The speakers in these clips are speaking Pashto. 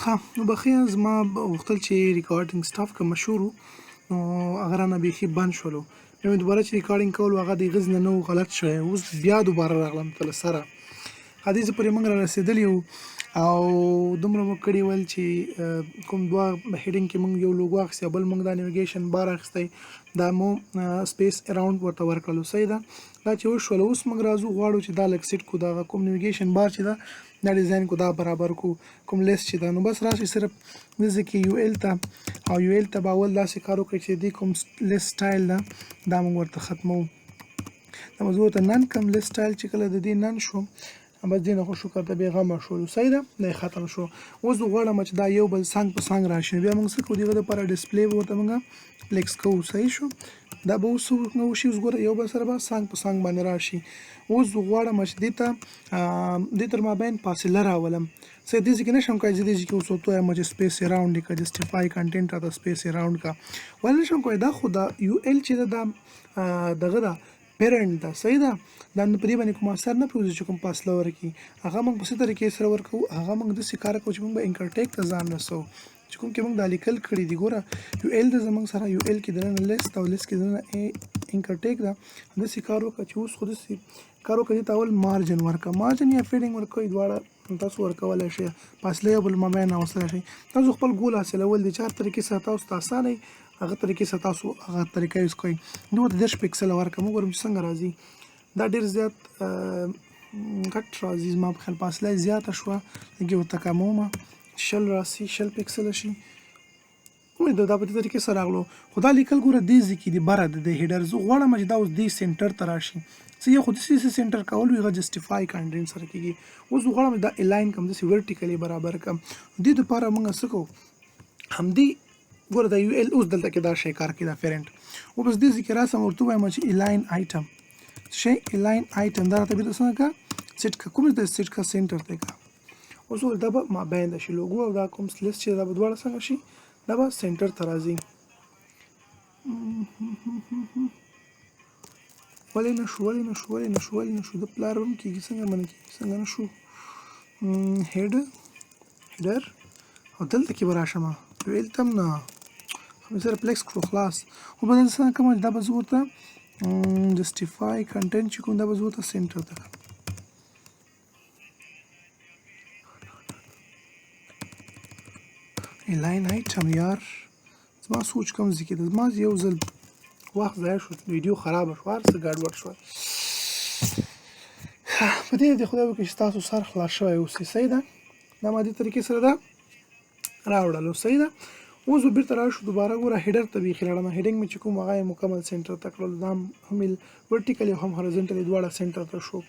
ښه نو بخښئ زما غوښتل چې ریکارډینګ سټاف که مشهور و نو هغه رانه بیخي بند شولو. بیا مې دوباره چې ریکارډینګ کول هغه د هغه نه و غلط شوی. اوس بیا دوباره راغلم ته له سره هدې ځای پورې موږ را رسېدلي وو او دومره مو کړي ول چې کوم دوه هیډینګ کې موږ یو لوګو اخیستی او بل موږ دا نیویګیشن بار اخیستی دا مو سپیس اراوند ورته ورکړلو. صحیح ده دا چې وشول اوس موږ راځو غواړو چې دا لږ سیټ کړو دغه کوم نیویګیشن بار چې ده دا ډیزاین کو دا برابر کو کوم لیست چې ده نو بس راشي صرف داسې کې یو ایل ته او یو ایل ته به اول داسې کار وکړئ چې دې کوم لیست سټایل ده دا موږ ورته ختمو. دا موږ ورته نن کوم لیست سټایل چې کله د دې نن شو بس دې نه خو شکر ته بېغمه شولو. صحیح ده دا ختم شو. اوس غواړم چې دا یو بل څنګ په څنګ راشي بیا موږ څه کوو دغه دپاره ډسپلی به ورته موږ فلیکس کوو. صحیح شو دا به اوس وشي. اوس ګوره یو بل سره به څنګ په څنګ باندې راشي. اوس غواړم چې دې ته دې تر مابین فاصله راولم. صحیح دې کې نشم کولی چې دې کې اوس ورته ووایم چې سپیس اراوند یې کړه جسټیفای کنټینټ راته سپیس اراوند کړه ولې نشم کولی دا خو دا یو ایل چې ده دا دغه ده پیرنټ ده. صحیح ده دا په دې باندې کوم اثر نه پرېوځي چې کوم فاصله ورکړي هغه موږ په څه طریقې سره ورکوو هغه موږ داسې کار کوو چې موږ به انکرټیک ته ځان رسوو چې کوم کې موږ دا لیکل کړي دي. ګوره یو ایل ده زموږ سره یو ایل کې دننه لیست او لیست کې دننه انکرټیک ده داسې کار وکړه چې اوس خو داسې کار وکړه چې ته اول مارجن ورکړه مارجن یا فیډینګ ورکوئ دواړه تاسو ورکولی شئ فاصله یو بل مابین راوستلی شئ. تاسو خپل ګول حاصلول دي چې هر طریقې سره تاسو ته اسانه وي هغه طریقې سره تاسو هغه طریقه یوز کوئ. نو ورته 10 پکسله ورکړه موږ ګورم چې څنګه راځي دا ډېر زیات غټ راځي زما په خیال فاصله یې زیاته شوه لږ یې ورته کمومه 20 راسي 20 پکسله شي امید ده دا په دې طریقې سره راغلو. خو دا لیکل ګوره دې ځای کې دي بره د دې هیډر زه غواړم چې دا اوس دې سینټر ته راشي څه یو خو داسې سینټر کول وي هغه جسټیفای کنټینټ سره کېږي. اوس غواړم دا الاین کړم داسې ورټیکلي برابر کړم دې دپاره موږ څه کوو همدې ګوره دا یو ایل اوس دلته کې دا شی کار کوي دا پیرنټ او بس دې ځای کې راسم ورته ووایم چې الاین آیټم شی الاین آیټم دا راته بیرته څنګه کړه سیټ کړه کوم ځای سیټ کړه سینټر ته کړه. اوس دا به مابین ده شي لوګو او دا کوم لیست چې دا به دواړه څنګه شي دا به سینټر ته راځي. ولې نه شو د پلار هم کېږي څنګه منې کېږي څنګه نه شو هیډر او دلته کې به راشم ویل ته هم نه مې سره پلیکس کړو خلاص خو به دلته څنګه کوم دا به زه ورته جسټیفای کنټینټ چې کوم دا به زه ورته سینټر ته کړم. الاین آیټم یار زما سوچ کوم ځای کې ده زما یو ځل وخت ضایع شو ویډیو خرابه شوه هر څه ګډوډ شول په دې د خدای وکړي چې ستاسو سر خلاص شوی اوسي. صحیح ده دا ما دې طریقې سره ده راوړلو. صحیح ده اوس به بېرته راشو دوباره ګوره هیډر ته بیخي لاړم هیډینګ مې چې کوم هغه یې مکمل سینټر ته کړلو دا هم ورټیکلي او هم هورزنټلي دواړه سینټر ته شو.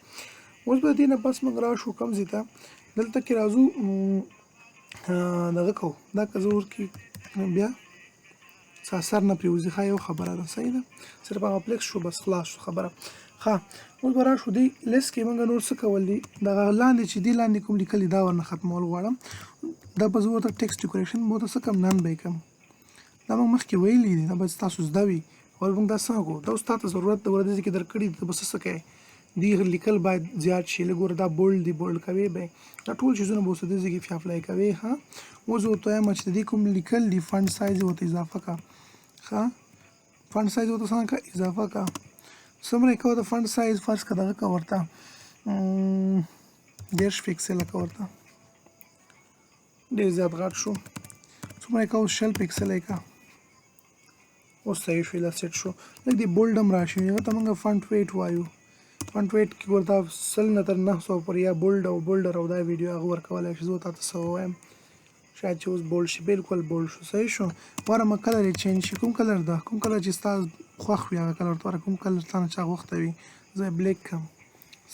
اوس به دې نه بس موږ راشو کوم ځای ته دلته کې راځو دغه کوو دا که زه ورکې بیا څه اثر نه پرېوځي ښه یو خبره ده. صحیح ده صرف هغه فلیکس شو بس خلاص شو خبره. ښه اوس به راشو دې لیست کې موږ نور څه کول دي دغه لاندې چې دې لاندې کوم لیکلي دا ورنه ختمول غواړم دا به زه ورته ټیکسټ ډیکوریشن به ورته څه کړم نن به یې کړم دا موږ مخکې ویلي دي دا به تاسو زده وي او موږ دا څنګه کوو دا اوس تا ته ضرورت د ورځې کې درکړي دي ته به څه کوې دې لیکل باید زیات شي لږ ګوره دا بولډ دی بولډ کوې به دا ټول چیزونه به اوس دې ځای کې اپلای کوې. ښه اوس ورته وایم چې د دې کوم لیکل دي فنټ سایز یې ورته اضافه کړه. ښه فنټ سایز ورته څنګه کړه اضافه کړه څومره یې کوه د فنټ سایز فرض کړه دغه کړه ورته 10 پکسله کړه ورته ډېر زیات غټ شو څومره یې کوه 20 پکسله یې کړه اوس صحیح شو دا سیټ شو لږ دې بولډ هم راشي هغه ته موږ فنټ ویټ وایو فنټ ویټ کې ورته 100 نه تر 900 پورې یا بولډر او دا ویډیو هغه ورکولی شي زه تا ته څه ووایم شاید چې اوس بولډ شي بالکل بولډ شو. صحیح شو غواړم کلر یې چینج شي کوم کلر ده کوم کلر چې ستا خوښ وي هغه کلر ته کوم کلر تا نه چا غوښته وي زه بلیک کړم.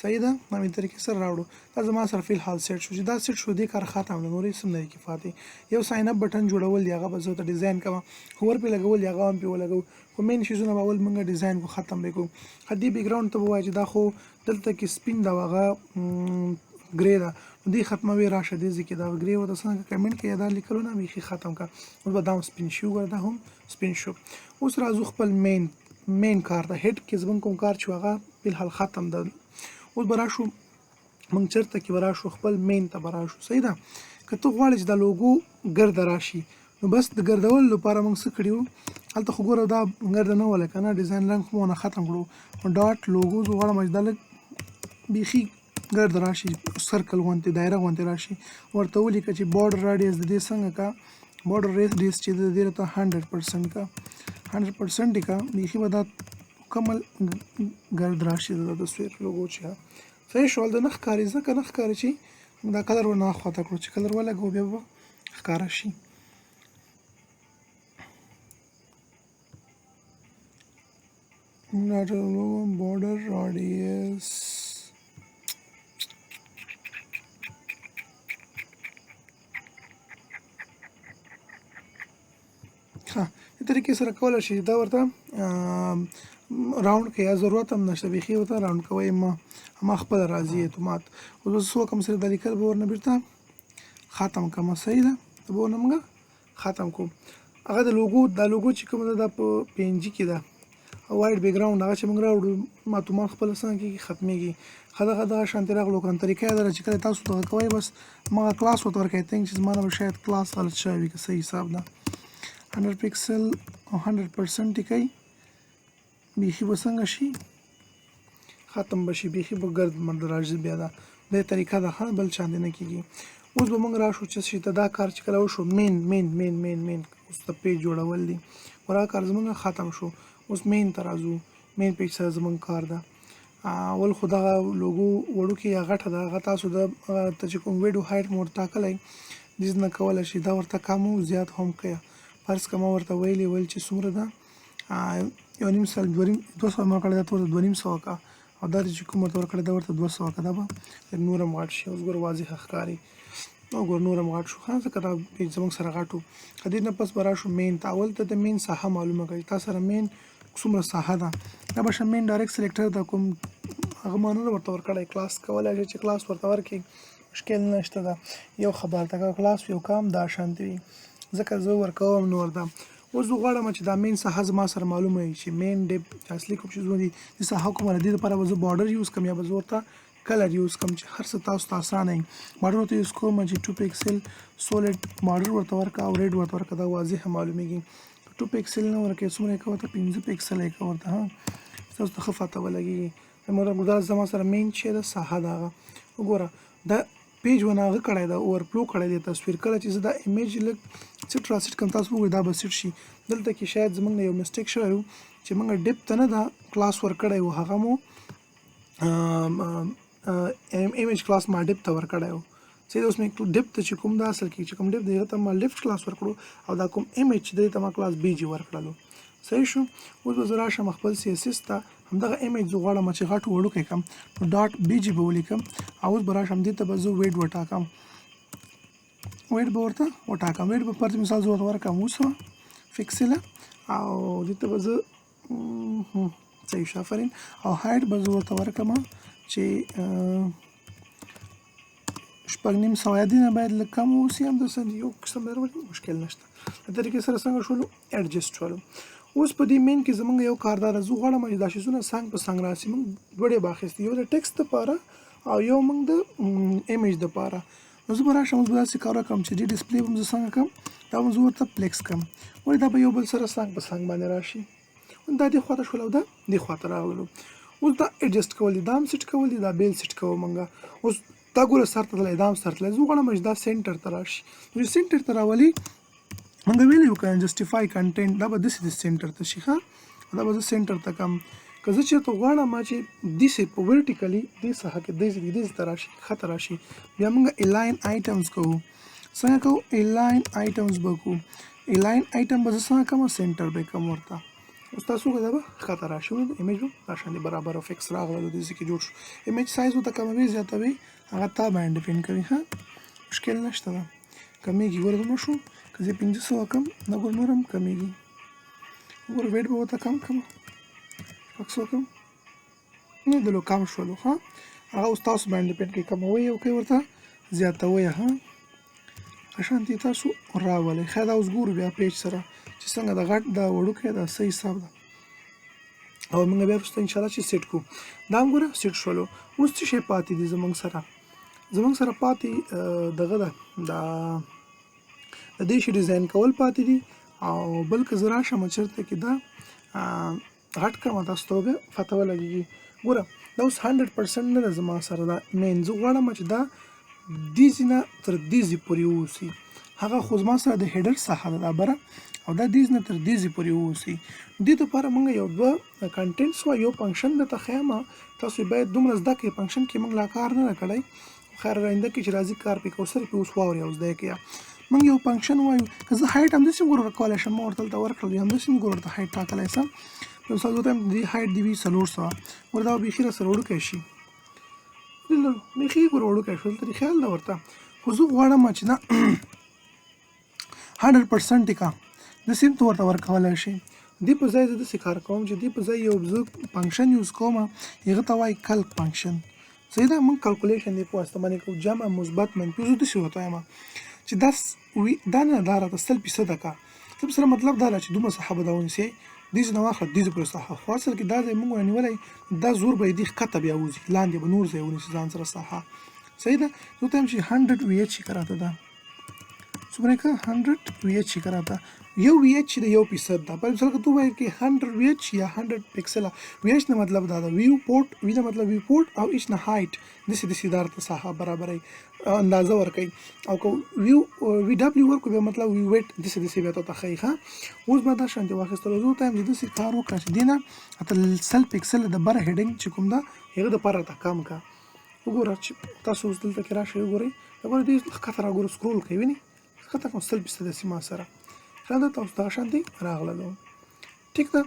صحیح ده همې طریقې سره راوړو دا زما سره فی الحال سیټ شو چې دا سیټ شو دې کار ختم ده نور هېڅ هم نه دی کې فاتح. یو ساین اپ بټن جوړول دی هغه به زه ورته ډیزاین کوم هور پې لګول دی هغه هم پې ولګوو خو مین چیزونه به اول موږ ډیزاین کو ختم به کوو. دې بیکګراوند ته به وایي چې دا خو دلته کې سپین ده هغه ګرې ده نو دې ختموي راشه دې ځای کې دا ګرې ورته څنګه کمنټ کې دا لیکلونه بیخي ختم کړه اوس به دا هم سپین شي وګوره دا هم سپین شو. اوس راځو خپل مین کار ته هیډ کې زموږ کوم کار چې هغه فی الحال ختم ده. اوس به راشو موږ چېرته کې به راشو خپل مین ته به راشو. صحیح ده که ته غواړې چې دا لوګو ګرده راشي نو بس د ګردولو لپاره موږ څه کړي وو هلته خو ګوره دا ګرده نه وله که نه ډیزاین رنګ خو مونه ختم کړو ډاټ لوګو زه غواړم چې دا لږ بیخي ګرد راشي سرکل غوندې دایره غوندې راشي ورته ولیکه چې بارډر راډیس د دې څنګه کا بارډر ریډیس چې د دې راته 100% کا 100% کا بیخي به دا مکمل ګرد راشي د تصویر لوګو چې صحیح شول د نه ښکاري ځکه نه ښکاري چې دا کلر ورنه اخواته کړو چې کلر ولګو بیا به ښکاره شي border radius ها دې طریقې سره کولی شي دا ورته راوند کې یا ضرورت هم نشته بیخي ورته راوند کوئ ما خپل راځي اعتماد اوس څو کم سره د لیکل به ورنه بیرته ختم کوم صحیح ده ته به ورنه موږ ختم کوو هغه د لوګو دا لوګو چې کومه ده دا په PNG کې ده وایډ بیک ګراوند هغه چې موږ راوړو ماتومان خپل څنګه کېږي ختمېږي دغه شانتې راغلو کنه طریقه یې ده چې کله تاسو دغه کوئ بس ما کلاس ورته ورکوئ تینک چې زما نه به شاید کلاس غلط شوی وي که صحیح حساب ده 100 پکسل او 100% یې کوي بیخي به څنګه شي ختم به شي بیخي به ګرد مرد راځي بیا دا دې طریقه ده ښه بل چاندې نه کېږي اوس به موږ راشو چې شي ته دا کار چې کله وشو مین اوس د پیج جوړول دي ورا کار زموږ ختم شو اوس مین ته راځو مین پیج سره زموږ کار ده اول خو دغه لوګو وړوکې یا غټه ده هغه تاسو د ته چې کوم ویډیو هایټ مو ورته ټاکلی ډیز نه کولی شي دا ورته کم او زیات هم کوه فرض که ما ورته ویلې ویل چې څومره ده 1.5 سال 200 ما کړی دا ته ورته 2.5 کا او دا چې کوم ورته ورکړی دا ورته 200 کا دا به نور هم غټ شي اوس ګور واضح ښکاري او ګور نور هم غټ شو ښه ځکه دا پیج زموږ سره غټ و که دې نه پس به راشو مین ته اول ته د مین ساحه معلومه کړي تا سره مین څومره ساحه ده دا به شه مین ډایرکټ سلیکټر ده کوم هغه ما نه ورته ورکړی کلاس کولی شي چې کلاس ورته ورکړي مشکل نشته ده یو خبر ته که کلاس یو کام دا شانتې وي ځکه زه ورکوم نو ورته اوس زه غواړم چې دا مین ساحه زما سره معلومه وي چې مین ډیپ اصلي کوم څیزونه دي د ساحه کومه ده دې لپاره به زه بارډر یوز کوم یا به زه ورته کلر یوز کوم چې هر څه تاسو ته اسانه وي بارډر ورته یوز کوم چې 2 پکسل سولید بارډر ورته ورکړه او ریډ ورته ورکړه دا واضح معلومیږي 2 پکسل نه ورکړې څومره یې کوه ته 5 پکسل یې کوه ورته ها تاسو ته ښه پته ولګېږي دا زما سره مین چې ده ساحه ده هغه وګوره دا پیج ونه هغه کړی ده اوورفلو کړی دی تصویر کله چې زه دا ایمیج لږ سیټ را سیټ کوم تاسو وګورئ دا به سیټ شي دلته کې شاید زموږ نه یو مسټیک شوی و چې موږ ډیپ ته نه ده کلاس ورکړی و هغه مو ایمیج کلاس ما ډیپ ته ورکړی و صحیح اوس مې ډیپ ته چې کوم دا اصل کې چې کوم ډیپ دی هغه ته ما لیفټ کلاس ورکړو او دا کوم ایمیج چې دی ته ما کلاس BG ورکړلو صحیح شو اوس به زه راشم خپل CSS ته همدغه ایمیج زه غواړم چې غټ وړوکی کړم نو ډاټ BG به ولیکم او اوس به راشم دې ته به زه ویډ وټاکم ویډ به ورته وټاکم ویډ به پر مثال زه ورته ورکړم 200 پکسله او دې ته به زه صحیح شه آفرین او هایټ به زه ورته ورکړم چې 9.5 یا دې نه باید لږ کم واوسي همداسې یو قسم درولي مشکل نشته د طریقې سره څنګه شولو ایډجسټ شولو اوس په دې مین کې زموږ یو کاردار زه غواړم چې دا شیزونه څنګ په څنګ راسي موږ دوه ډېر باخیستي یو د ټکسټ دپاره او یو موږ د ایمیج دپاره نو زه به راشم اوس به داسې کار وکړم چې دې ډسپلی به زه څنګه کړم دا به زه ورته پلیکس کړم ولې دا به یو بل سره څنګ په څنګ باندې راشي دا دې خواته شول او دا دې خواته راغلو اوس دا ایډجسټ کول دي دا هم سیټ کول دي دا بیل سیټ کوو موږ اوس دا ګوره سر ته تللی دا هم سر تللی زه غواړم چې دا سینټر ته راشي نو چې سینټر ته راولي موږ ویلي وو که جسټیفای کنټینټ دا به داسې د سینټر ته شي ښه دا به زه سینټر ته کړم که زه چېرته غواړم چې داسې په ورټیکلي دې ساحه کې داسې ته راشي ښکته راشي بیا موږ الاین آیټمز کوو څنګه کوو الاین آیټمز به کوو الاین آیټم به زه څنګه کړم سینټر به کړم ورته اوس تاسو وګورئ دا به ښکته راشي ایمیج به دا شانې برابر او فکس راغله داسې کې جوړ شو ایمیج سایز ورته کموي زیاتوي هغه تا باندې ډیپینډ کوي ښه مشکل نشته ده کمیږي ګوره دومره شو که زه 500 کم نه ګور نور هم کمیږي ګوره ویټ به ورته کم کړم 600 کم نه دلو کم شولو ښه هغه اوس تاسو باندې ډیپینډ کوي کموئ او کوي ورته زیاتوئ ښه اشانتي تاسو راولئ ښه دا اوس ګورو بیا پیج سره چې څنګه د غټ دا وړوکی دا صحیح حساب ده او موږ بیا وروسته انشاءالله چې سیټ کوو دا هم ګوره سیټ شولو اوس څه شی پاتې دي زموږ سره زمونږ سره پاتې دغه ده د دې شي ډیزاین کول پاتې دي او بل که زه راشم چېرته کې دا غټ کړم تاسو ته به پته ولګېږي. ګوره دا اوس 100% نه ده زما سره دا مین، زه غواړم چې دا دې ځای نه تر دې ځای پورې واوسي. هغه خو زما سره د هیډر ساحه ده دا بره، او دا دې ځای نه تر دې ځای پورې واوسي. دې دپاره موږ یو دوه کنټینټس یو فنکشن درته ښیم، تاسو باید دومره زده کړئ. فنکشن کې موږ لا کار نه ده کړی، خیر آینده کې چې راځي کار پې کوو، صرف یې اوس واورئ او زده یې کړئ. موږ یو فنکشن وایو، که زه هایټ همداسې هم ګوره کولی شم، ما ورته دلته ورکړل وي همداسې هم ګوره ورته هایټ ټاکلی شم. مثال زه وایم دې هایټ دې وي 400، ګوره دا به بیخي راسره وړوکی شي، بیخي ګوره وړوکی شو، دلته خیال ده ورته. خو زه غواړم چې دا 100% یې کا داسې هم ته ورته ورکولی شي. دې په ځای زه داسې کار کوم چې دې په ځای یو زه فنکشن یوز کوم، هغه ته وایي کلک فنکشن. صحیح ده، موږ کلکولیشن دې په واسطه باندې کوو، جمع مثبت منفي. زه داسې ورته وایم چې دا نه دا راته 100% کا. سره مطلب دا ده چې دومره ساحه به دا ونیسئ، دې ځای نه واخله دې ځای پورې ساحه. خو اصل کې دا ځای موږ ونیولی، دا زور به یې دې ښکته بیا وځي، لاندې به نور ځای ونیسي ځان سره ساحه. صحیح ده، زه ورته وایم چې 100 VH که راته ده څومره که 100 VH که راته یو VH د 1% ده. په مثال که تو وایې کې 100 VH یا 100 پکسله، VH نه مطلب دا ده ویو پورټ، وی نه مطلب ویو پورټ، او ایچ نه هایټ، داسې داسې دا راته ساحه برابروي، اندازه ورکوي. او که وی ډبلیو ورکړو بیا مطلب وی ویټ، داسې داسې بیا ته ښیي. ښه، اوس به دا شانتې واخیستلو. زه ورته وایم چې داسې کار وکړه چې دې نه اته 100 پکسله د بره هیډینګ چې کوم ده هغه دپاره راته کم کړه. وګوره چې تاسو اوس دلته کې راشئ وګورئ، وګورئ دې ښکته راګورو سکرول کوي، وینئ ښکته کوم 100% داسې ما سره خیال ده تاسو دغه شانتې راغللو. ټیک ده،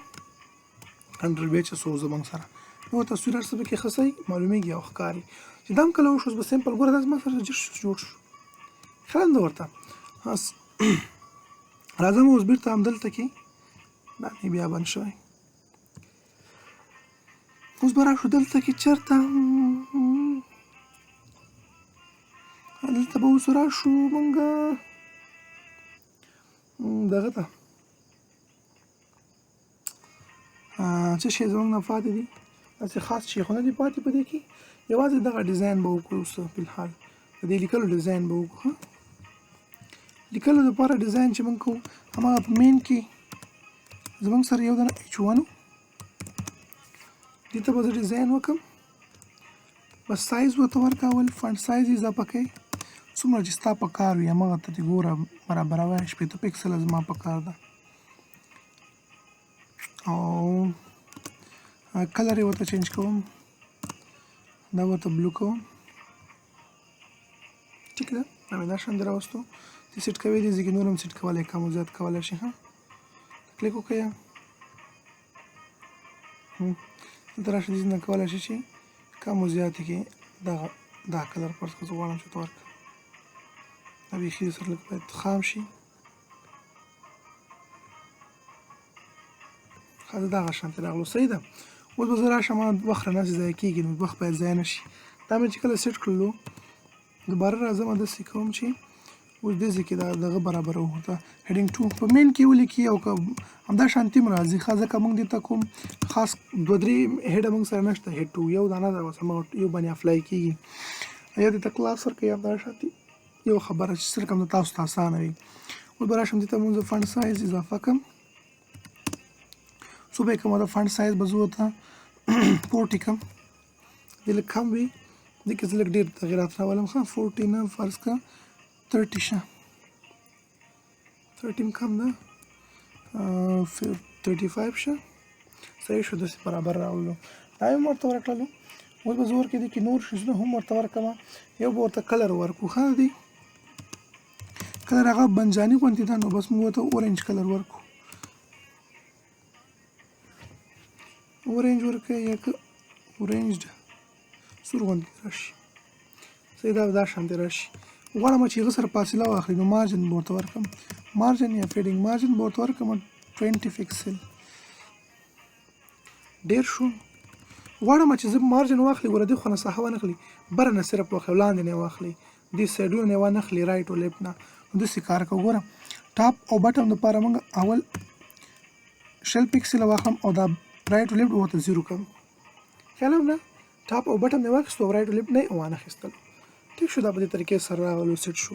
100 VH څو زموږ سره نو تصویر هر څه پکې ښه صحیح معلومیږي او ښکاري. چې دا هم کله وشو به سمپل ګوره دا زما سره جوړ شو، خیال ده ورته. راځم اوس بېرته همدلته کې دا مې بیا بند شوی. اوس به راشو دلته کې چېرته دلته به اوس راشو مونږ دغه ته څه شی زموږ نه پاتې دي، داسې خاص شی خو نه دي پاتې په دې کې. یوازې دغه ډیزاین به وکړو اوس فلحال د دې لیکلو ډیزاین به وکړو. لیکلو دپاره ډیزاین چې موږ کوو هماغه په مین کې زموږ سره یو دانه H1 دې ته به زه ډیزاین وکړم، بس سایز ورته ورکول، فنټ سایز اضافه کوئ څومره چې ستا په کار وي هماغه ته دې ګوره برابروی. 80 پکسله زما په کار ده، او کلر یې ورته چینج کوم، دا ورته بلو کوم. ټیک ده، دا مې دا شان راوستو. چې سیټ کوئ دې ځای کې نور هم سیټ کولی، کم او زیات کولی شي. ښه، کلیک وکړئ، دلته راشئ، دې نه کولی شي چې کم او زیات کې دا کلر فرض کړه زه غواړم چې ورته ورکړم، دا بیخي سره لږ باید خام شي. ښه ده، دغه شانتې راغلو. صحیح ده، اوس به زه راشم، وخت رانهسې ضایع کېږي، نو وخت باید ضایع نه شي. دا مې چې کله سیټ کړلو دوباره راځم داسې کوم چې اوس دې ځای کې دغه برابروو، دا هیډینګ 2 په مین کې ولیکي، او که همدا شانتي هم راځي. ښه، ځکه موږ دې ته کوم خاص 2-3 هیډه موږ سره نشته، هیډ 2 یو دانه ده، بس هماغه یو باندې اپلای کېږي. یا دې ته کلاس ورکوي، همدا شانتي یو خبره چې سره کوم د تاسو ته اسانه وي. اوس به راشم دې ته موږ فنټ سایز اضافه کړم، څو به یې کومه د فنټ سایز به زه ورته 40 کړم، دې لږ کم وي، دې کې زه لږ ډېر تغیرات راولم. ښه، 40 نه فرض کړه 30 شه، 30 کم ده، 35 شه، صحیح شو، داسې برابر راولو. دا هم ورته ورکړلو. اوس به زه ورکړې دې کې نور شیزونه هم ورته ورکړم. یو به ورته کلر ورکړو. ښه دی، کلر هغه بنجاني غوندې ده، نو بس موږ ورته اورنج کلر ورکړو، اورنج ورکړئ، یا که اورنج سور غوندې راشي. صحیح ده، دا شانتې راشي. غواړم چې هغه سره فاصله واخلي، نو مارجن به ورته ورکړم، مارجن یا فیډینګ مارجن به ورته ورکړم 20 پکسل. ډېر شو، غواړم چې زه مارجن واخلي، ګوره دې خوا نه ساحه ونه اخلي، بره نه صرف واخلي، لاندې نه واخلي، دې سایډونه نه ونه اخلي، رایټ او لیفټ نه. نو داسې کار کوو. ګوره ټاپ او بټم دپاره موږ اول 100 پکسله واخلم، او دا رایټ او لیفټ به ورته 0 کړم. خیال هم نه، ټاپ او بټم نه واخیستو او رایټ او لیفټ نه یې وانه اخیستلو. ټیک شو. دا په دې طریقې سره راغلو سیټ شو.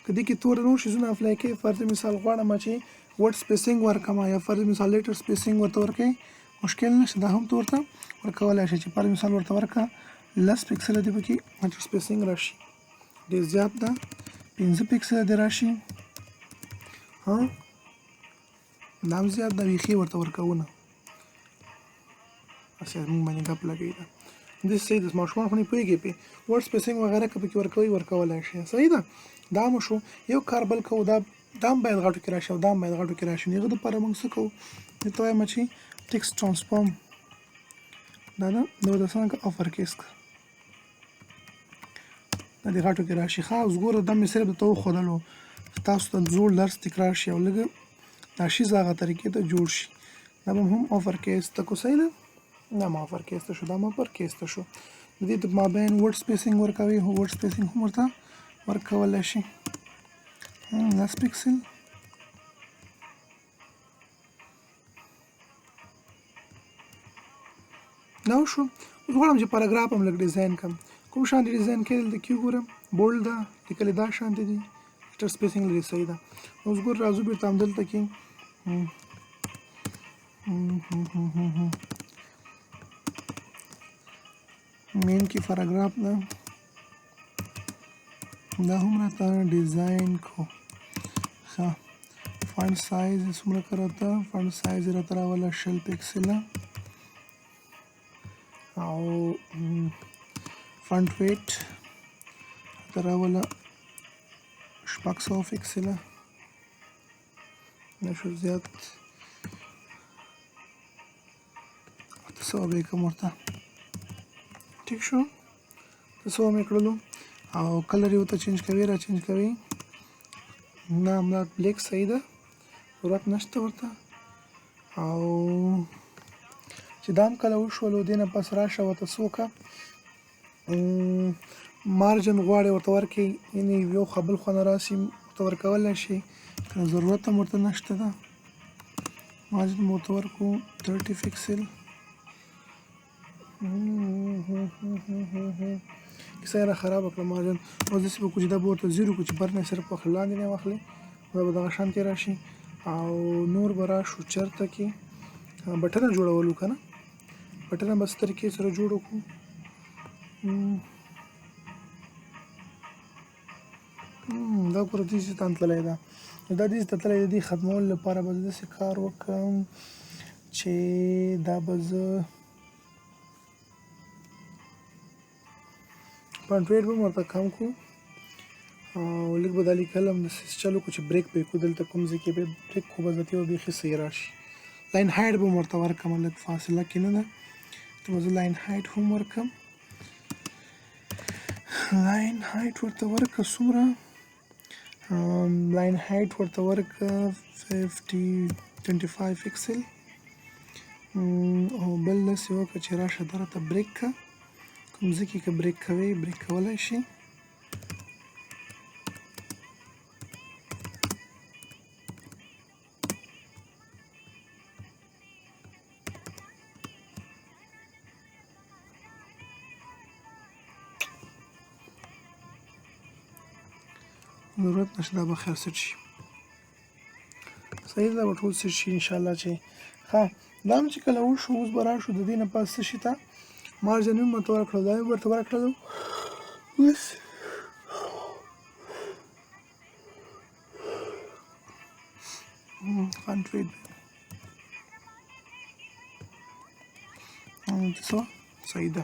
که دې کې تور نور شیزونه اپلای کوي، فرض مثال غواړم چې ورډ سپیسینګ ورکړم یا فرض مثال لیټر سپیسینګ ورته ورکوي، مشکل نشته، دا هم ته ورته ورکولی شي چې فرض مثال ورته ورکړه 10 پکسله دې پکې لیټر سپیسینګ راشي، ډېر زیات ده 15 پکسله دې راشي، ها دا هم زیات ده، بیخي ورته ورکوونه هسې موږ باندې ګپ لګوي. دا داسې صحیح ده، ماشومان خو نه پوهېږي پې ورډ سپیسینګ وغیره که پکې ورکوي ورکولی شي، صحیح ده. دا مو شو یو کار بل کوو، دا هم باید غټو کې راشي او دا هم باید غټو کې راشي. نو هغه دپاره موږ څه کوو، دې ته وایم چې ټیکسټ ټرانسفارم دا ده، دا به څنګه که افر کیس که دا دې غټو کې راشي. ښه اوس ګوره دا مې صرف درته وښودلو، تاسو ته زوړ درس تکرار شي او لږه دا شیز هغه طریقې ته جوړ شي. دا به هم افر کیس ته کو، صحیح ده، دا هم افر کیس ته شو، دا هم افر کیس ته شو. د دې د مابین ورډ سپیسینګ ورکوي، هو ورډ سپیسینګ هم ورته ورکولی شي 10 پکسل. دا وشو. اوس غواړم چې پاراګراف هم لږ ډیزاین کړم. کوم شانتې ډیزاین کې دلته کې وګورم بولډ ده، لیکلې دا شانتې دي، لیټر سپیسینګ لري، صحیح ده. اوس ګور راځو بېرته همدلته کې مین کې پاراګراف ده، دا هم راته ډیزاین کو. ښه فونټ سایز یې څومره که راته، فونټ سایز یې راته راوله 20 پکسله او فونټ ویټ راته راوله 600 پکسله، دا شو زیات 800 به یې کم ورته، ټیک شو. 800 مې کړلو او کلر یې ورته چینج کوي، را چینج کوي، نه همدا بلیک صحیح ده، ضرورت نشته ورته. او چې دا هم کله وشولو دې نه پس راشه ورته څه وکړه، مارجن غواړې ورته ورکړي، یعنې یو خوا بل خوا نه راسي ورته ورکولی شي، که ضرورت هم ورته نشته ده. مارجن به ورته ورکړو 30 پکسل. کیسه یې را خرابه کړه مارجن. اوس داسې به کړو چې دا به ورته 0 کړو چې بر نه یې صرف واخلي، لاندې نه یې واخلي، دا به دغه شانتې راشي. او نور به راشو چېرته کې بټنه جوړولو که نه، بټنه به څه طریقې سره جوړ کړو، دا ګوره داسې ته تللی ده. دا داسې ته تللی د دې ختمولو لپاره به زه داسې کار وکړم چې دا به زه فونټ ویټ به هم ورته کم کړو او لږ به دا لیکل هم داسې چلو کړو چې بریک به یې کړو، دلته کوم ځای کې به بریک کړو به ذاتي به بیخي صحیح راشي. لاین هایټ به هم ورته ورکړم، لږ فاصله کې نه ده، ته به زه لاین هایټ هم ورکړم. لاین هایټ ورته ورکړه څومره، لاین هایټ ورته ورکړه 25 پکسل او بل داسې وکړه چې راشه دا راته بریک کړه، کوم ځای کې که بریک کوئ بریک کولی شي. ضرورت نشته، دا به خیر سیټ شي، صحیح ده، دا به ټول سیټ شي انشاءالله. چې ښه دا هم چې کله وشو اوس به راشو د دې نه پس څه شي ته مارجن هم ورته ورکړو، دا مې ورته ورکړلو. اوس فونټ ویټ څه صحیح ده.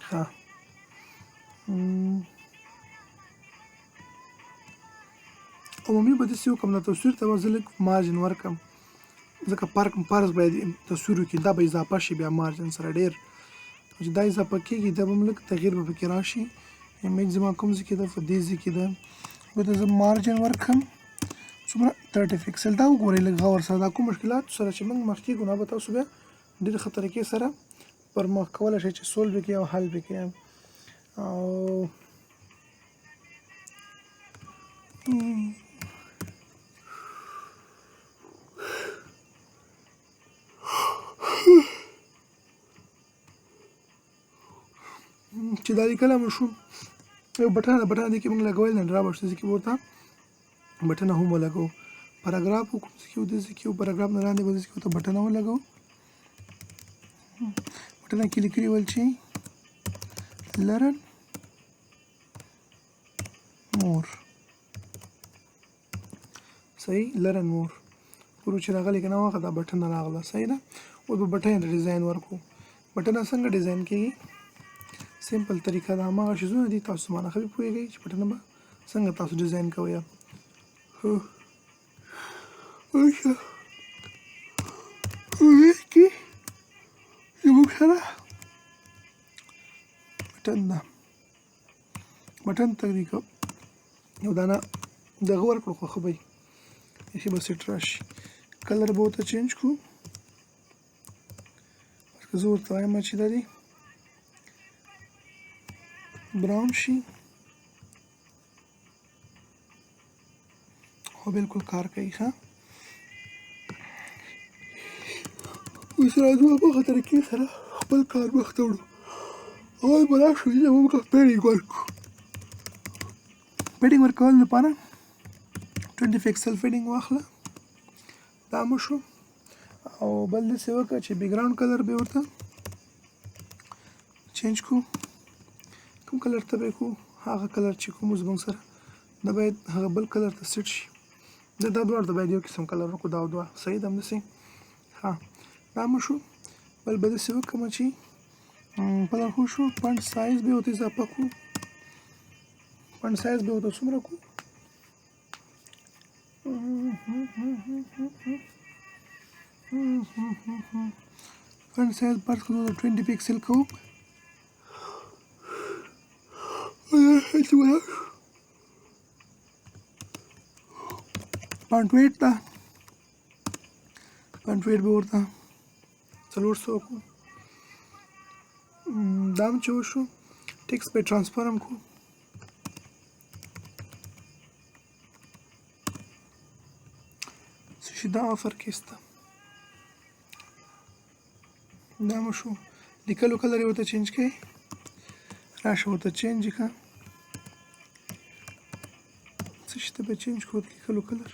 ښه عمومي به داسې وکړم دا تصویر ته به زه لږ مارجن ورکړم، ځکه فرض باید تصویر وکړي، دا به اضافه شي بیا مارجن سره ډېر، چې دا اضافه کېږي دا به هم لږ تغییر به پکې راشي. امیج زما کوم ځای کې ده، په دې ځای کې ده، ورته زه مارجن ورکړم څومره 30 پکسل. دا وګورئ لږ غور سره، دا کوم مشکلاتو سره چې موږ مخ کېږو نو به تاسو بیا ډېرې ښه طریقې سره پرمخ کولی شئ چې سولو به کړئ او حل به کړئ. او چې دا لیکلی مو شو یو بټن دی کې موږ لګول نه رابرټ چې کې ورته بټن هم ولګو پاراګراف کوم څه کې ودې کې پاراګراف نه لاندې ودې کې ته بټن ولګو بټن کې لیکلي ول چې learn more صحیح learn more ورو چې راغلی کنه واخه دا بټن راغله صحیح ده او په بټن ډیزاین ورکو بټن څنګه ډیزاین کیږي سیمپل طریقه دا ما شزونه دي تاسو ما نه خبي پوهیږئ چې بټن به څنګه تاسو ډیزاین کوئ هو اوه اوه زموږ سره بټن تکلیف یو دانه دغه ورکړو خو ښه به وي چې به سیټ راشي کلر به ورته چینج کړو که زه ورته وایم چې دا دی براون شي خو بالکل کار کوي ښه اوس راځو په هغه طریقې سره خپل کار مخته وړو اول به راشو چې موږ پیډینګ ورکړو پیډینګ ورکولو لپاره 20 پکسل پیډینګ واخله دا مو شو او بل داسې وکړه چې بیکګراوند کلر به ورته چینج کړو کوم کلر ته به کړو هغه کلر چې کوم زموږ سره دا باید هغه بل کلر ته سیټ شي دا دواړه د باید یو قسم کلر وکړو دا دوه صحیح ده همداسې ها دا مو شو بل به داسې وکړم چې کلر خو شو فونټ سایز به ورته اضافه کړو فونټ سایز به ورته څومره کړو فونټ سایز فرض کړو 20 پکسل کوو فونټ ویټ ته فونټ ویټ به ورته 400 کړو دا هم چې وشو ټیکسټ به ټرانسفر هم کړو څه شي دا افر کېسته دا مو شو لیکلو کلر یې ورته چینج کړئ راشه ورته چینج یې کړه څه شي ته به چینج کړو لیکلو کلر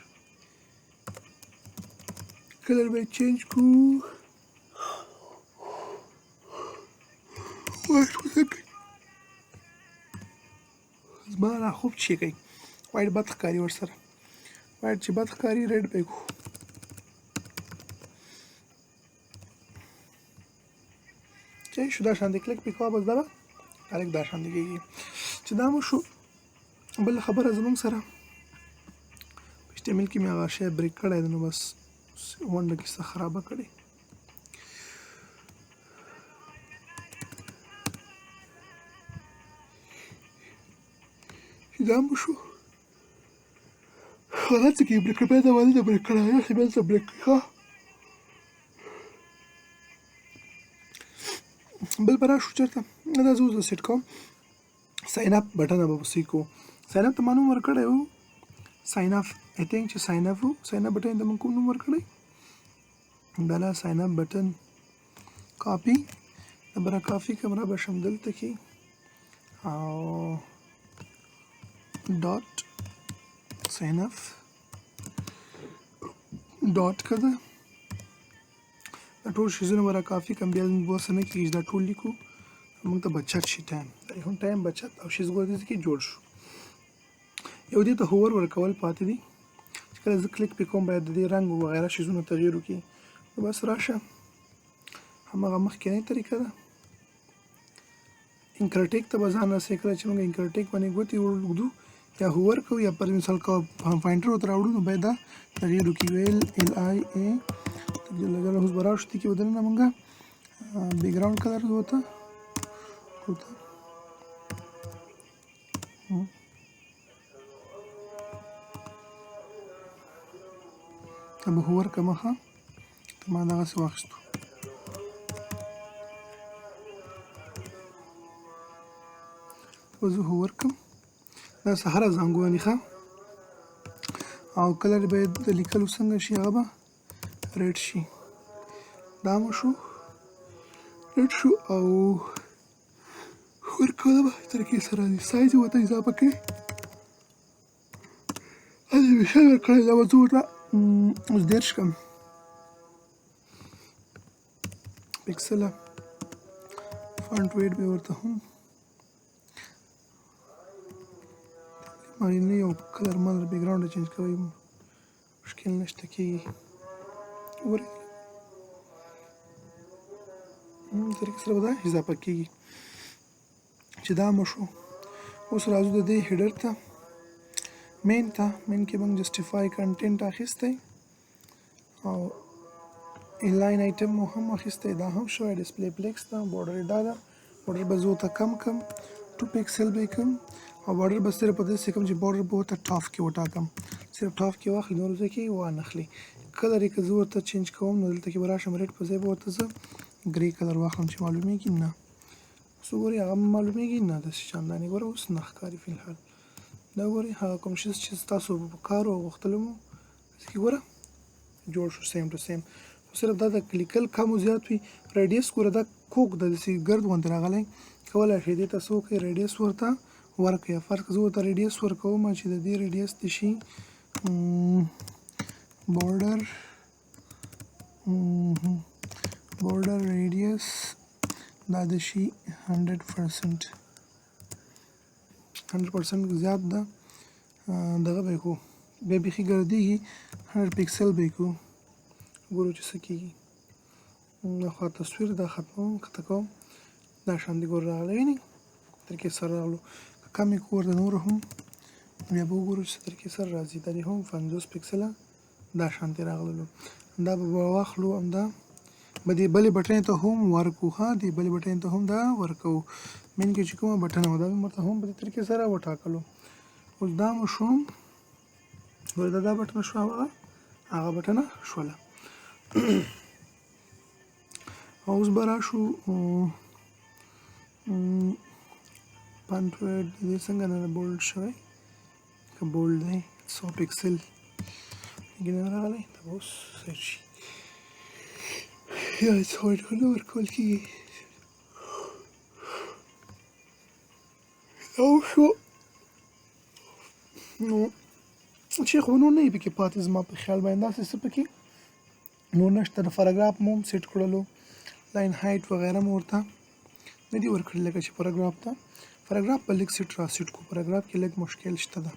به چینج کړو زما را خوب چې کوي وایټ بد ښکاري ورسره وایټ چې بد ښکاري ریډ به یې کړو چې شو دا شاندې کلیک پې کوه بس دا به ډایرکټ دا شاندې کېږي چې دا مو شو بله خبره زموږ سره په HTML کې مې هغه شی بریک کړی دی نو بس ونډه کیسه خرابه کړې دا مو شو غلط کې بریک کړی دا ولې د بریک کړی چې بل څه بریک ښه بل به راشو چېرته دا زه اوس د سیټ کوم ساین اپ بټن به وسې کوو ساین اپ ته ما نوم ورکړی و ساین اپ آی تھنک چې ساین اپ و ساین اپ بټن ته موږ کوم نوم ورکړی بله ساین اپ بټن کاپي نمبره کافي کمره به شم دلته کې او ډاټ ساین اپ ډاټ که ده دا ټول شیزونه به را کافي کم بیا موږ ورسره نه کېږي دا ټول لیکو موږ ته بچت شي ټایم هم ټایم بچت او شیز ګوردې کې جوړ شو یو دې ته هوور ورکول پاتې دي چې کله زه کلیک پې کوم باید د دې رنګ وغیره شیزونه تغیر وکړي نو بس راشه هماغه مخکینۍ طریقه ده انکرټیک ته به ځان رسې کله چې موږ انکرټیک باندې ګوتې وږدو یا هوور کوو یا پر مثال فاینډر ورته راوړو نو باید دا تغیر وکړي ویل LIA لګل اوس به راشو دې کې ودننه موږ بیکګراوند کلر ورته ته به هوور کړمه ښه ته ما دغسې واخیستو به زه هوور کړم داسې هره زانګونه دي ښه او کلر باید د لیکلو څنګه شي هغه به ریډ شي دا مو شو ریډ شو او ورکوله به طریقې سره راځي سایز یې ورته اضافه کړي انیمیشن ورکړی دا به زه ورته اوس 10 کړم پکسله فونټ ویټ به ورته هم نه یو کلر ملر بیکګراونډ چینج کوئ مشکل نشته کېږي ګورئ طریقې سره به دا اضافه کېږي چې دا مو شو اوس راځو د دې هیډر ته مین کې موږ جسټیفای کنټینټ اخیستی او انلاین آیټم مو هم اخیستی دا هم شوی ډسپلی پلیکس ده بارډر یې دا ده بارډر به زه ورته کم کم 2 پکسل به یې کړم او بارډر به صرف په داسې کړم چې بارډر به ورته ټاف کې وټاکم صرف ټاف کې واخلي نورو ځای کې وانخلي کلر یې که زه ورته چینج کوم نو دلته کې به راشم ریډ په ځای به ورته زه ګرې کلر واخلم چې معلومیږي نه اوس ګورئ هغه معلومیږي نه داسې چندانې ګوره اوس نه ښکاري فی الحال دا ګورئ هغه کوم شی چې تاسو په کار او غوښتلو مو داسې ګوره جوړ شو سیم ټو سیم خو صرف دا د کلیکل کم او زیات وي ریډیس ګوره دا کوک د داسې ګرد غوندې راغلی کولی شئ دې ته څه وکړئ ریډیس ورته ورکړئ فرض زه ورته ریډیس ورکوم چې د دې ریډیس دې شي border radius دا د شي 100% زیات ده دغه به یې کړو بیا بیخي ګردېږي 100 پکسل به یې کړو ګورو چې څه کېږي خوا تصویر دا ختموم ښکته کوم دا شاندې ګور راغلی وینئ طریقې سره راغلو که کم یې کړو ورته نور هم بیا به وګورو چې څه طریقې سره راځي دا دې هم 50 پکسله دا شانتې راغللو دا به واخلو همدا به دې بلې بټنې ته هم ورکو ها دې بلې بټنې ته هم دا ورکو مین کې چې کومه بټنه وه دا مې ورته هم په دې طریقې سره وټاکلو اوس دا مو شو ګوره دا بټنه شوه هغه بټنه شوله اوس به راشو فونټ ویډ د دې څنګه نه بولډ شوی که بولډ دی 100 پکسل کې نه راغلی دا به اوس سیټ شي یا څه ډول ورکول کېږي دا وشو نو چې خو نور نه یې پکې پاتې زما په خیال باندې داسې څه پکې نور نشته د پاراګراف مو هم سیټ کړلو لاین هایټ وغیره مو ورته نه دي ورکړي لکه چې پاراګراف په لږ سیټ را سیټ کړو پاراګراف کې لږ مشکل شته ده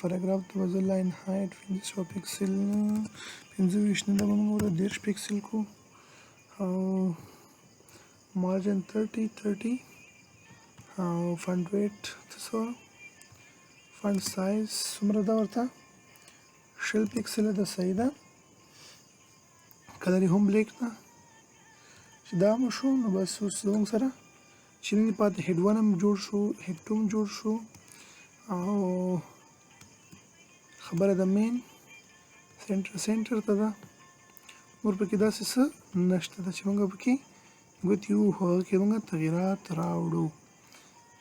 پاراګراف ته به زه لاین هایټ 500 پکسل 25 نه ده به موږ ورته 10 پکسل کړو او مارجن 30 او فونټ ویټ څه فونټ سایز څومره ده ورته 20 پکسله ده صحیح ده کلر یې هم بلیک ده چې دا مو شو نو بس اوس زموږ سره چې نه پاتې هیډ 1 هم جوړ شو هیډ 2 هم جوړ شو او خبره د مین سنټر ته ده نور پکې داسې څه نشته ده چې موږ پکې ګوتې ووهو هغه کې موږ تغیرات راوړو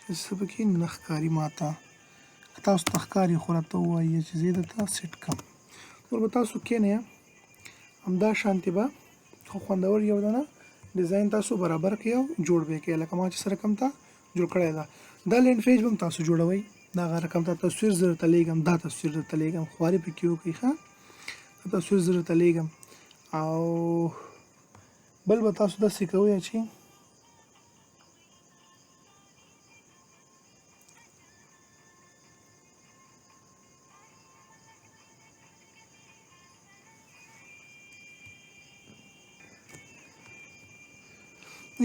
چې څه پکې نه ښکاري ماته که تاسو ته ښکاري خو راته ووایي چې زه یې درته سیټ کړم نور به تاسو کښېنئ همدا شانتې به خو خوندور یو دانه ډیزاین تاسو برابر کړئ او جوړ به یې کړئ لکه ما چې څه رقم ته جوړ کړی ده دا لینډ پیج به هم تاسو جوړوئ دغه رقم ته تصویر زه درته لیږم دا تصویر درته لیږم خوارې پکې وکړئ ښه دا تصویر زه درته لیږم او بل به تاسو داسې کوئ چې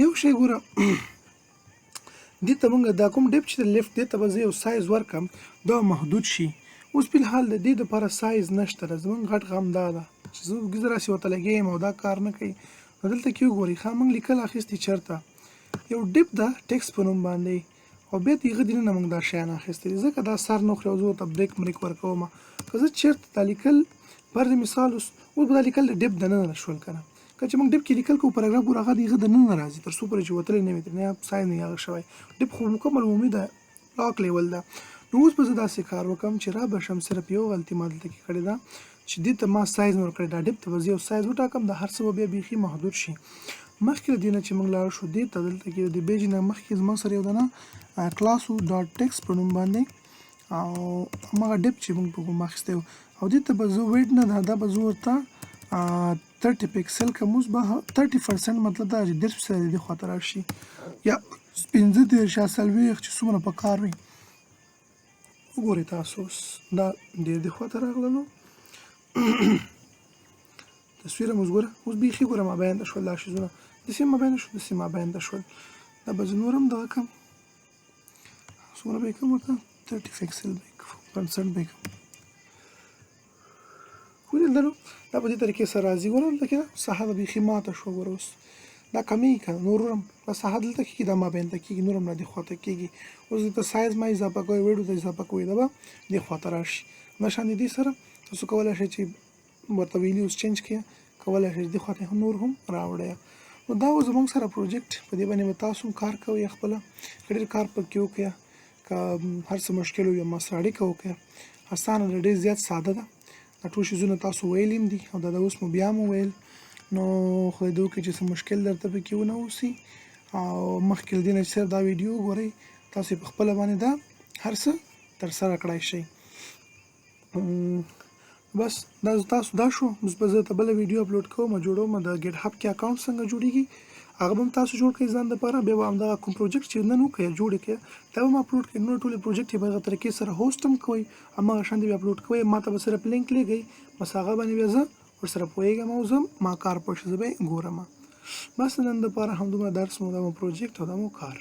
یو شی ګوره دې ته موږ دا کوم ډیپ چې د لیفټ دې ته به زه یو سایز ورکړم دا محدود شي اوس فلحال د دې دپاره سایز نشته ده زموږ غټ غم دا ده چې زه اوږده راسې ورته لګیم او دا کار نه کوي نو دلته کې وګورئ ښه موږ لیکل اخیستي چېرته یو ډیپ ده ټیکس په نوم باندې او بیا د هغه دننه موږ دا شیان اخیستي دي ځکه دا سر نه خوري او زه ورته بریک ورکوم که زه چېرته دا لیکل فرض مثال اوس به دا لیکل د ډیپ دننه شول که نه که چې موږ ډیپ کې لیکل کوو پاراګراف ګوره هغه د هغه دننه راځي تر څو پورې چې وتلی نه وي ترې نه سایز نه هغه شوی ډیپ خو مکمل عمومي ده لاک لیول ده نو اوس به زه داسې کار وکړم چې را به شم صرف یو غلطي ما دلته کې کړې ده چې دې ته ما سایز نه ورکړی دا ډیپ ته به زه یو سایز وټاکم دا هر څه به بیا بیخي محدود شي مخکې له دې نه چې موږ لاړ شو دې ته دلته کې د پیج نه مخکې زما سره یو دانه کلاسو ډاټ ټیکس په نوم باندې او هماغه ډیپ چې موږ په کوم اخیستی و او دې ته به زه ویډ نه دا به زه ورته 30 پکسل کوم اوس به 30% مطلب دا چې 10% دې خواته راشي یا 15 یا 40 چې څومره په کار وي وګورئ تاسو اوس دا ډېر دې خواته راغللو تصویر هم اوس ګوره اوس بیخي ګوره مابینده شول دا شیزونه داسې مابینده شول داسې مابینده شول دا به زه نور هم دغه کړم څومره به یې کړم ورته 30 پکسل به یې پرسنټ به یې کړم ولیدلو دا په دې طریقې سره راځي ګوره دلته کې ساحه به بیخي ماته شوه ګوره اوس دا کمیږي که نور هم دا ساحه دلته کېږي دا مابینده کېږي نور هم را دې خواته کېږي اوس دلته سایز ما اضافه کوئ ویډیو ته اضافه کوئ دا به دې خواته راشي همداشان د دې سره تاسو کولی شئ چې ورته ویلیوز چینج کړئ کولی شئ چې دې خواته نور هم راوړئ نو دا و زموږ سره پروجیکټ په دې باندې به تاسو هم کار کوئ خپله که ډېر کار پکې وکړئ که هر څه مشکل وي ما سره اړیکه وکړئ اسانه ده ډېر زیات ساده ده دا ټول شیزونه تاسو ویلي هم دي او دا اوس مو بیا مو ویل نو خدای دې وکړي چې څه مشکل درته پکې ونه اوسي او مخکې له دې نه چې صرف دا ویډیو وګورئ تاسو په خپله باندې دا هر څه ترسره کړی شئ بس دا تاسو دا شو اوس به زه ته بله ویډیو اپلوډ کوم جوړوم د ګیټ هب کې اکاونټ څنګه جوړیږي هغه به هم تاسو جوړ کړئ ځان دپاره بیا به همدغه کوم پروجیکټ چې نن وکړئ جوړ یې کړئ دا به هم اپلوډ کړئ نور ټولې پروجیکټ یې په هغه طریقې سره هوسټ هم کوئ هماغه شان به اپلوډ کوئ ما ته به صرف لینک لیږئ بس هغه باندې بیا زه ورسره پوهېږم او زه ما کار پوه شي زه به یې ګورم بس نن دپاره همدومره درس مو دا مو پروجیکټ او دا مو کار